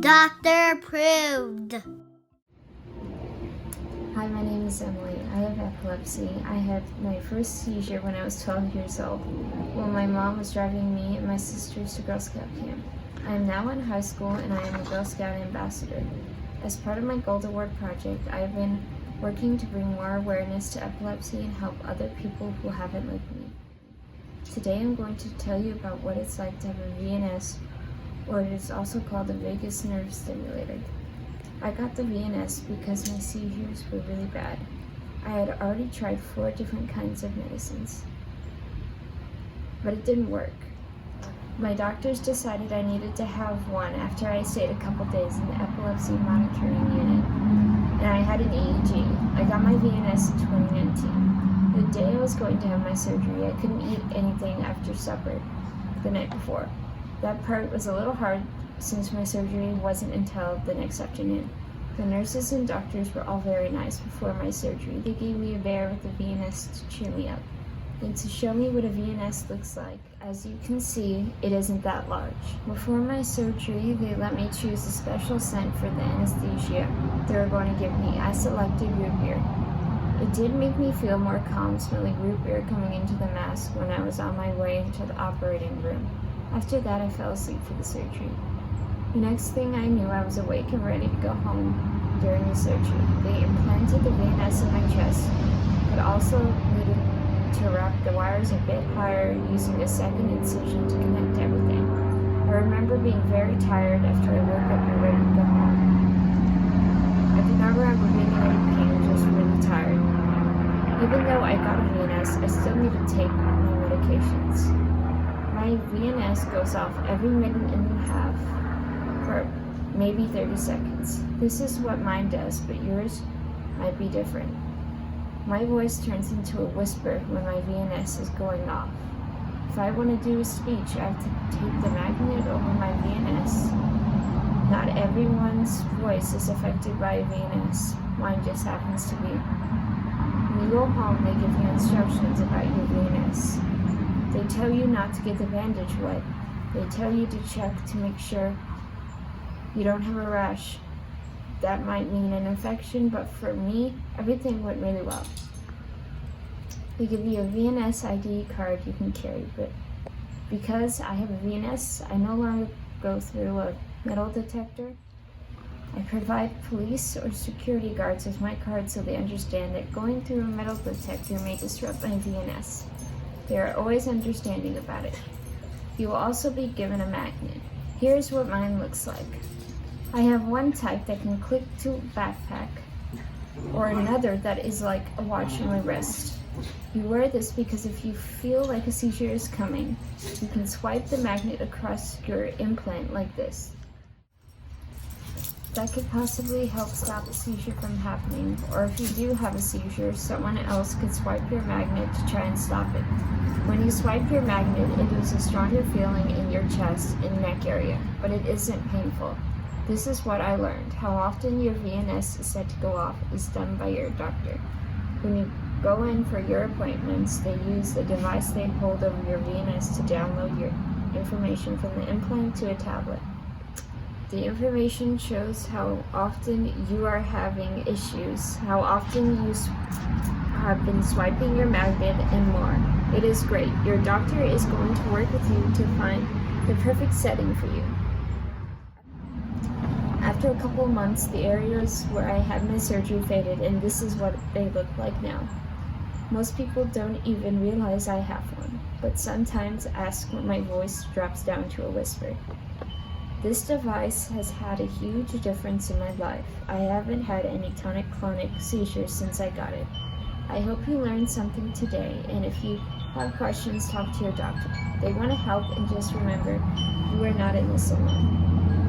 Doctor approved. Hi, my name is Emily. I have epilepsy. I had my first seizure when I was 12 years old, when my mom was driving me and my sisters to Girl Scout camp. I am now in high school and I am a Girl Scout ambassador. As part of my Gold Award project, I have been working to bring more awareness to epilepsy and help other people who have it like me. Today I'm going to tell you about what it's like to have a VNS, or it is also called a vagus nerve stimulator. I got the VNS because my seizures were really bad. I had already tried 4 different kinds of medicines, but it didn't work. My doctors decided I needed to have one after I stayed a couple days in the epilepsy monitoring unit, and I had an EEG. I got my VNS in 2019. The day I was going to have my surgery, I couldn't eat anything after supper the night before. That part was a little hard since my surgery wasn't until the next afternoon. The nurses and doctors were all very nice before my surgery. They gave me a bear with a VNS to cheer me up and to show me what a VNS looks like. As you can see, it isn't that large. Before my surgery, they let me choose a special scent for the anesthesia they were going to give me. I selected root beer. It did make me feel more calm smelling root beer coming into the mask when I was on my way to the operating room. After that, I fell asleep for the surgery. The next thing I knew, I was awake and ready to go home during the surgery. They implanted the VNS in my chest, but also needed to wrap the wires a bit higher using a second incision to connect everything. I remember being very tired after I woke up and ready to go home. I do not remember being in any pain, just really tired. Even though I got a VNS, I still need to take my medications. My VNS goes off every minute and a half for maybe 30 seconds. This is what mine does, but yours might be different. My voice turns into a whisper when my VNS is going off. If I want to do a speech, I have to take the magnet over my VNS. Not everyone's voice is affected by a VNS. Mine just happens to be. When you go home, they give you instructions about your VNS. They tell you not to get the bandage wet. They tell you to check to make sure you don't have a rash. That might mean an infection, but for me, everything went really well. They give you a VNS ID card you can carry, but because I have a VNS, I no longer go through a metal detector. I provide police or security guards with my card so they understand that going through a metal detector may disrupt my VNS. They are always understanding about it. You will also be given a magnet. Here's what mine looks like. I have one type that can click to a backpack, or another that is like a watch on my wrist. You wear this because if you feel like a seizure is coming, you can swipe the magnet across your implant like this. That could possibly help stop a seizure from happening, or if you do have a seizure, someone else could swipe your magnet to try and stop it. When you swipe your magnet, it is a stronger feeling in your chest and neck area, but it isn't painful. This is what I learned. How often your VNS is set to go off is done by your doctor. When you go in for your appointments, they use the device they hold over your VNS to download your information from the implant to a tablet. The information shows how often you are having issues, how often you have been swiping your magnet, and more. It is great. Your doctor is going to work with you to find the perfect setting for you. After a couple of months, the areas where I had my surgery faded, and this is what they look like now. Most people don't even realize I have one, but sometimes ask when my voice drops down to a whisper. This device has had a huge difference in my life. I haven't had any tonic-clonic seizures since I got it. I hope you learned something today, and if you have questions, talk to your doctor. They want to help, and just remember, you are not in this alone.